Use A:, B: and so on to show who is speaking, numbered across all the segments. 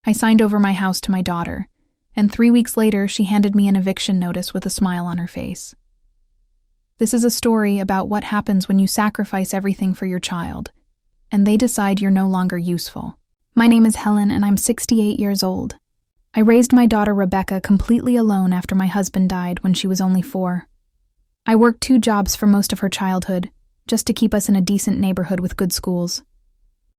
A: I signed over my house to my daughter, and 3 weeks later she handed me an eviction notice with a smile on her face. This is a story about what happens when you sacrifice everything for your child, and they decide you're no longer useful. My name is Helen, and I'm 68 years old. I raised my daughter Rebecca completely alone after my husband died when she was only 4. I worked 2 jobs for most of her childhood, just to keep us in a decent neighborhood with good schools.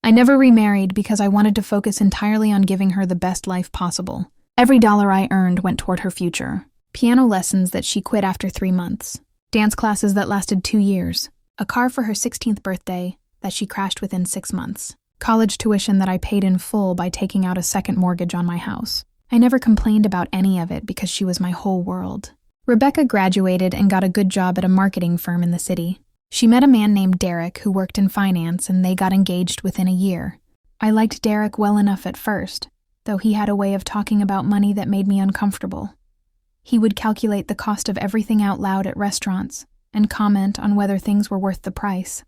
A: I never remarried because I wanted to focus entirely on giving her the best life possible. Every dollar I earned went toward her future. Piano lessons that she quit after 3 months. Dance classes that lasted 2 years. A car for her 16th birthday that she crashed within 6 months. College tuition that I paid in full by taking out a second mortgage on my house. I never complained about any of it because she was my whole world. Rebecca graduated and got a good job at a marketing firm in the city. She met a man named Derek who worked in finance, and they got engaged within a year. I liked Derek well enough at first, though he had a way of talking about money that made me uncomfortable. He would calculate the cost of everything out loud at restaurants and comment on whether things were worth the price.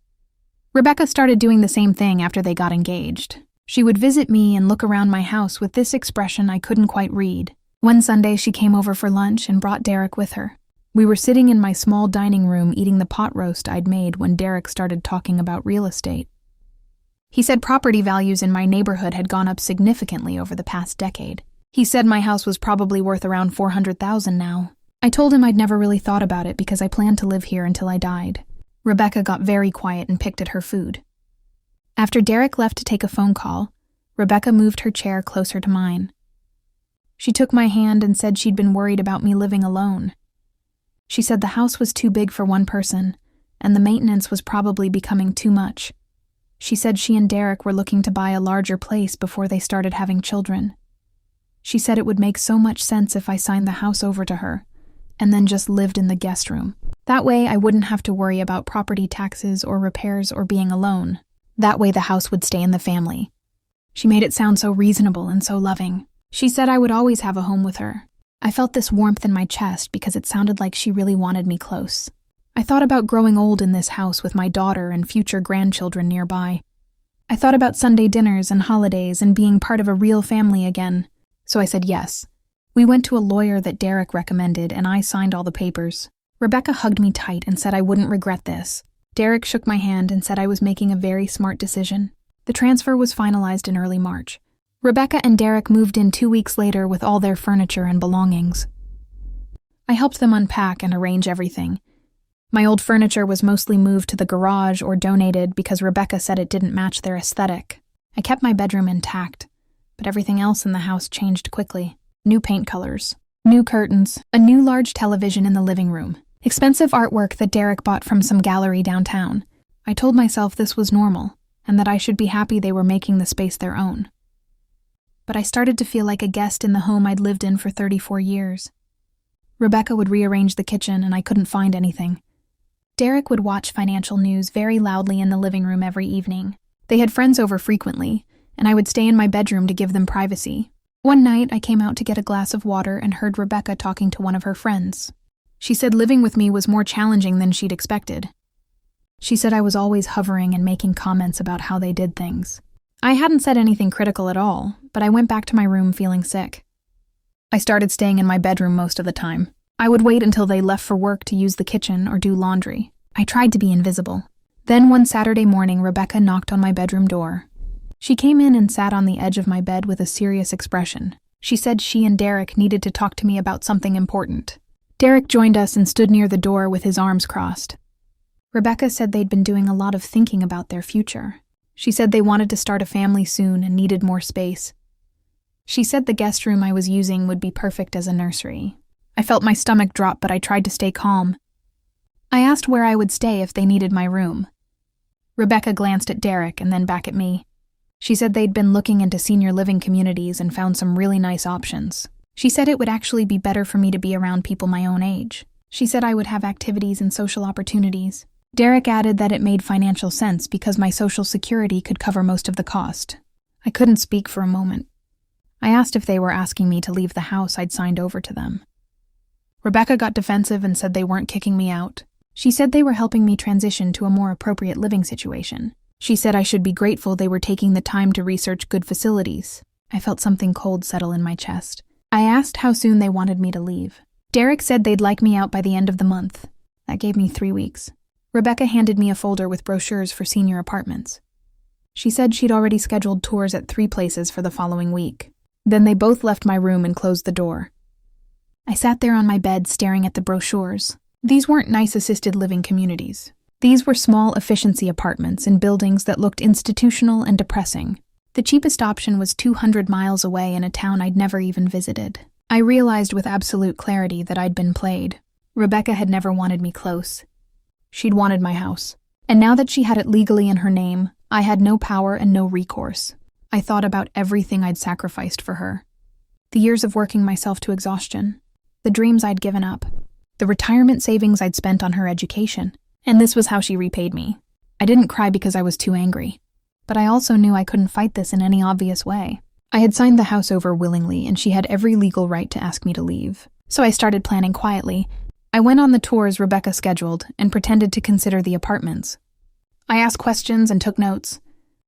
A: Rebecca started doing the same thing after they got engaged. She would visit me and look around my house with this expression I couldn't quite read. One Sunday she came over for lunch and brought Derek with her. We were sitting in my small dining room eating the pot roast I'd made when Derek started talking about real estate. He said property values in my neighborhood had gone up significantly over the past decade. He said my house was probably worth around $400,000 now. I told him I'd never really thought about it because I planned to live here until I died. Rebecca got very quiet and picked at her food. After Derek left to take a phone call, Rebecca moved her chair closer to mine. She took my hand and said she'd been worried about me living alone. She said the house was too big for one person, and the maintenance was probably becoming too much. She said she and Derek were looking to buy a larger place before they started having children. She said it would make so much sense if I signed the house over to her, and then just lived in the guest room. That way I wouldn't have to worry about property taxes or repairs or being alone. That way the house would stay in the family. She made it sound so reasonable and so loving. She said I would always have a home with her. I felt this warmth in my chest because it sounded like she really wanted me close. I thought about growing old in this house with my daughter and future grandchildren nearby. I thought about Sunday dinners and holidays and being part of a real family again. So I said yes. We went to a lawyer that Derek recommended, and I signed all the papers. Rebecca hugged me tight and said I wouldn't regret this. Derek shook my hand and said I was making a very smart decision. The transfer was finalized in early March. Rebecca and Derek moved in 2 weeks later with all their furniture and belongings. I helped them unpack and arrange everything. My old furniture was mostly moved to the garage or donated because Rebecca said it didn't match their aesthetic. I kept my bedroom intact, but everything else in the house changed quickly. New paint colors, new curtains, a new large television in the living room, expensive artwork that Derek bought from some gallery downtown. I told myself this was normal and that I should be happy they were making the space their own. But I started to feel like a guest in the home I'd lived in for 34 years. Rebecca would rearrange the kitchen and I couldn't find anything. Derek would watch financial news very loudly in the living room every evening. They had friends over frequently, and I would stay in my bedroom to give them privacy. One night I came out to get a glass of water and heard Rebecca talking to one of her friends. She said living with me was more challenging than she'd expected. She said I was always hovering and making comments about how they did things. I hadn't said anything critical at all, but I went back to my room feeling sick. I started staying in my bedroom most of the time. I would wait until they left for work to use the kitchen or do laundry. I tried to be invisible. Then one Saturday morning, Rebecca knocked on my bedroom door. She came in and sat on the edge of my bed with a serious expression. She said she and Derek needed to talk to me about something important. Derek joined us and stood near the door with his arms crossed. Rebecca said they'd been doing a lot of thinking about their future. She said they wanted to start a family soon and needed more space. She said the guest room I was using would be perfect as a nursery. I felt my stomach drop, but I tried to stay calm. I asked where I would stay if they needed my room. Rebecca glanced at Derek and then back at me. She said they'd been looking into senior living communities and found some really nice options. She said it would actually be better for me to be around people my own age. She said I would have activities and social opportunities. Derek added that it made financial sense because my Social Security could cover most of the cost. I couldn't speak for a moment. I asked if they were asking me to leave the house I'd signed over to them. Rebecca got defensive and said they weren't kicking me out. She said they were helping me transition to a more appropriate living situation. She said I should be grateful they were taking the time to research good facilities. I felt something cold settle in my chest. I asked how soon they wanted me to leave. Derek said they'd like me out by the end of the month. That gave me 3 weeks. Rebecca handed me a folder with brochures for senior apartments. She said she'd already scheduled tours at 3 places for the following week. Then they both left my room and closed the door. I sat there on my bed staring at the brochures. These weren't nice assisted living communities. These were small efficiency apartments in buildings that looked institutional and depressing. The cheapest option was 200 miles away in a town I'd never even visited. I realized with absolute clarity that I'd been played. Rebecca had never wanted me close. She'd wanted my house. And now that she had it legally in her name, I had no power and no recourse. I thought about everything I'd sacrificed for her. The years of working myself to exhaustion. The dreams I'd given up. The retirement savings I'd spent on her education. And this was how she repaid me. I didn't cry because I was too angry. But I also knew I couldn't fight this in any obvious way. I had signed the house over willingly, and she had every legal right to ask me to leave. So I started planning quietly. I went on the tours Rebecca scheduled and pretended to consider the apartments. I asked questions and took notes.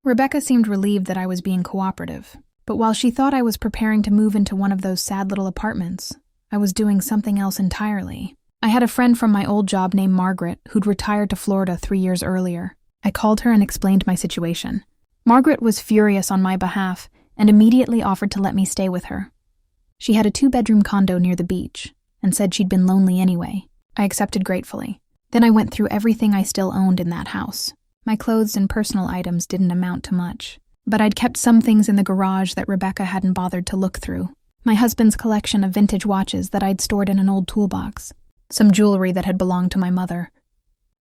A: Rebecca seemed relieved that I was being cooperative. But while she thought I was preparing to move into one of those sad little apartments, I was doing something else entirely. I had a friend from my old job named Margaret who'd retired to Florida 3 years earlier. I called her and explained my situation. Margaret was furious on my behalf and immediately offered to let me stay with her. She had a 2-bedroom condo near the beach and said she'd been lonely anyway. I accepted gratefully. Then I went through everything I still owned in that house. My clothes and personal items didn't amount to much, but I'd kept some things in the garage that Rebecca hadn't bothered to look through. My husband's collection of vintage watches that I'd stored in an old toolbox, some jewelry that had belonged to my mother,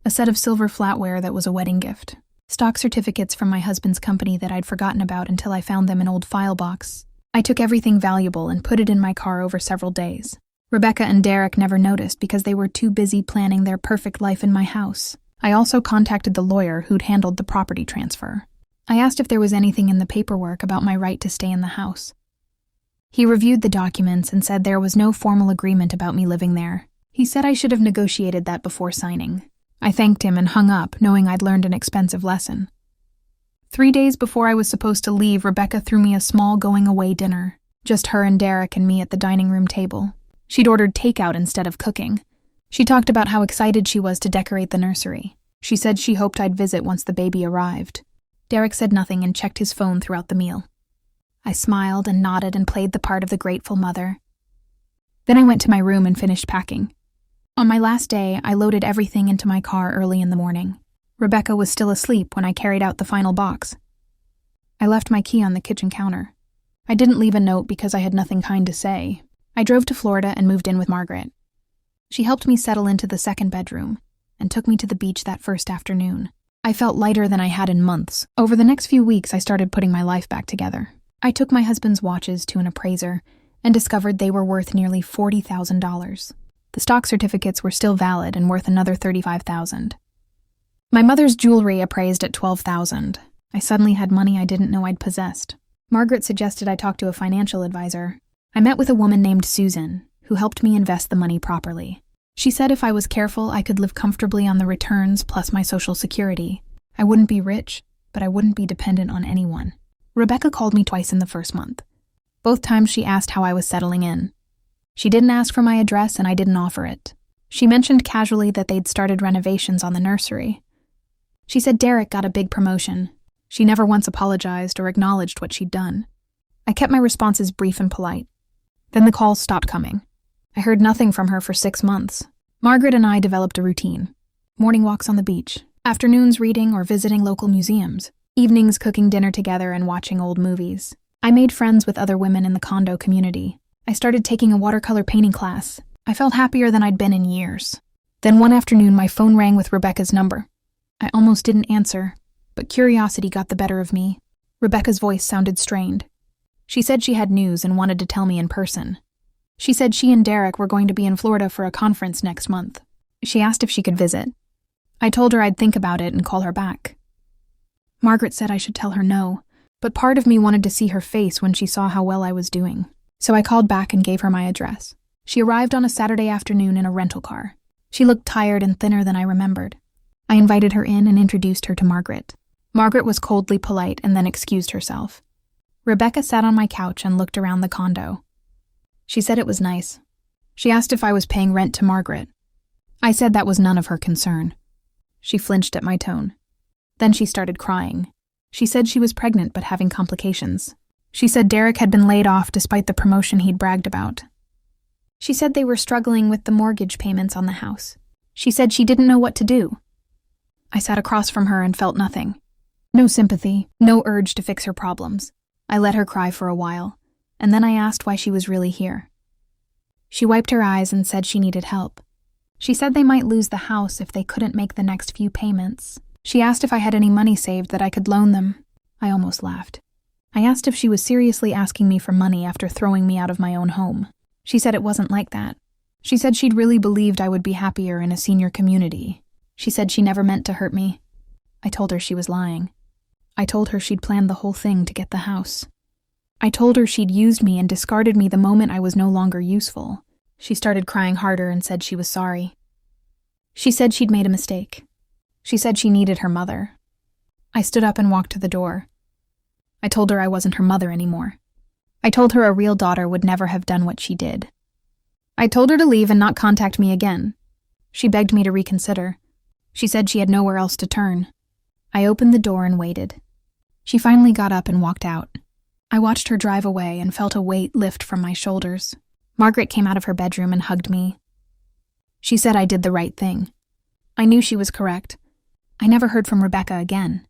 A: a set of silver flatware that was a wedding gift, stock certificates from my husband's company that I'd forgotten about until I found them in an old file box. I took everything valuable and put it in my car over several days. Rebecca and Derek never noticed because they were too busy planning their perfect life in my house. I also contacted the lawyer who'd handled the property transfer. I asked if there was anything in the paperwork about my right to stay in the house. He reviewed the documents and said there was no formal agreement about me living there. He said I should have negotiated that before signing. I thanked him and hung up, knowing I'd learned an expensive lesson. 3 days before I was supposed to leave, Rebecca threw me a small going-away dinner. Just her and Derek and me at the dining room table. She'd ordered takeout instead of cooking. She talked about how excited she was to decorate the nursery. She said she hoped I'd visit once the baby arrived. Derek said nothing and checked his phone throughout the meal. I smiled and nodded and played the part of the grateful mother. Then I went to my room and finished packing. On my last day, I loaded everything into my car early in the morning. Rebecca was still asleep when I carried out the final box. I left my key on the kitchen counter. I didn't leave a note because I had nothing kind to say. I drove to Florida and moved in with Margaret. She helped me settle into the 2nd bedroom and took me to the beach that first afternoon. I felt lighter than I had in months. Over the next few weeks, I started putting my life back together. I took my husband's watches to an appraiser and discovered they were worth nearly $40,000. The stock certificates were still valid and worth another $35,000. My mother's jewelry appraised at $12,000. I suddenly had money I didn't know I'd possessed. Margaret suggested I talk to a financial advisor. I met with a woman named Susan, who helped me invest the money properly. She said if I was careful, I could live comfortably on the returns plus my Social Security. I wouldn't be rich, but I wouldn't be dependent on anyone. Rebecca called me twice in the first month. Both times she asked how I was settling in. She didn't ask for my address and I didn't offer it. She mentioned casually that they'd started renovations on the nursery. She said Derek got a big promotion. She never once apologized or acknowledged what she'd done. I kept my responses brief and polite. Then the calls stopped coming. I heard nothing from her for 6 months. Margaret and I developed a routine. Morning walks on the beach, afternoons reading or visiting local museums, evenings cooking dinner together and watching old movies. I made friends with other women in the condo community. I started taking a watercolor painting class. I felt happier than I'd been in years. Then one afternoon, my phone rang with Rebecca's number. I almost didn't answer, but curiosity got the better of me. Rebecca's voice sounded strained. She said she had news and wanted to tell me in person. She said she and Derek were going to be in Florida for a conference next month. She asked if she could visit. I told her I'd think about it and call her back. Margaret said I should tell her no, but part of me wanted to see her face when she saw how well I was doing. So I called back and gave her my address. She arrived on a Saturday afternoon in a rental car. She looked tired and thinner than I remembered. I invited her in and introduced her to Margaret. Margaret was coldly polite and then excused herself. Rebecca sat on my couch and looked around the condo. She said it was nice. She asked if I was paying rent to Margaret. I said that was none of her concern. She flinched at my tone. Then she started crying. She said she was pregnant but having complications. She said Derek had been laid off despite the promotion he'd bragged about. She said they were struggling with the mortgage payments on the house. She said she didn't know what to do. I sat across from her and felt nothing. No sympathy, no urge to fix her problems. I let her cry for a while, and then I asked why she was really here. She wiped her eyes and said she needed help. She said they might lose the house if they couldn't make the next few payments. She asked if I had any money saved that I could loan them. I almost laughed. I asked if she was seriously asking me for money after throwing me out of my own home. She said it wasn't like that. She said she'd really believed I would be happier in a senior community. She said she never meant to hurt me. I told her she was lying. I told her she'd planned the whole thing to get the house. I told her she'd used me and discarded me the moment I was no longer useful. She started crying harder and said she was sorry. She said she'd made a mistake. She said she needed her mother. I stood up and walked to the door. I told her I wasn't her mother anymore. I told her a real daughter would never have done what she did. I told her to leave and not contact me again. She begged me to reconsider. She said she had nowhere else to turn. I opened the door and waited. She finally got up and walked out. I watched her drive away and felt a weight lift from my shoulders. Margaret came out of her bedroom and hugged me. She said I did the right thing. I knew she was correct. I never heard from Rebecca again.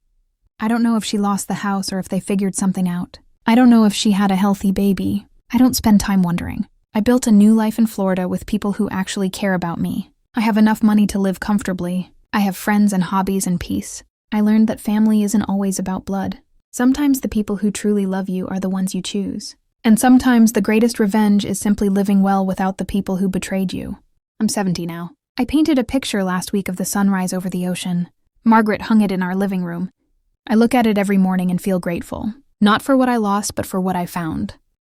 A: I don't know if she lost the house or if they figured something out. I don't know if she had a healthy baby. I don't spend time wondering. I built a new life in Florida with people who actually care about me. I have enough money to live comfortably. I have friends and hobbies and peace. I learned that family isn't always about blood. Sometimes the people who truly love you are the ones you choose. And sometimes the greatest revenge is simply living well without the people who betrayed you. I'm 70 now. I painted a picture last week of the sunrise over the ocean. Margaret hung it in our living room. I look at it every morning and feel grateful. Not for what I lost, but for what I found.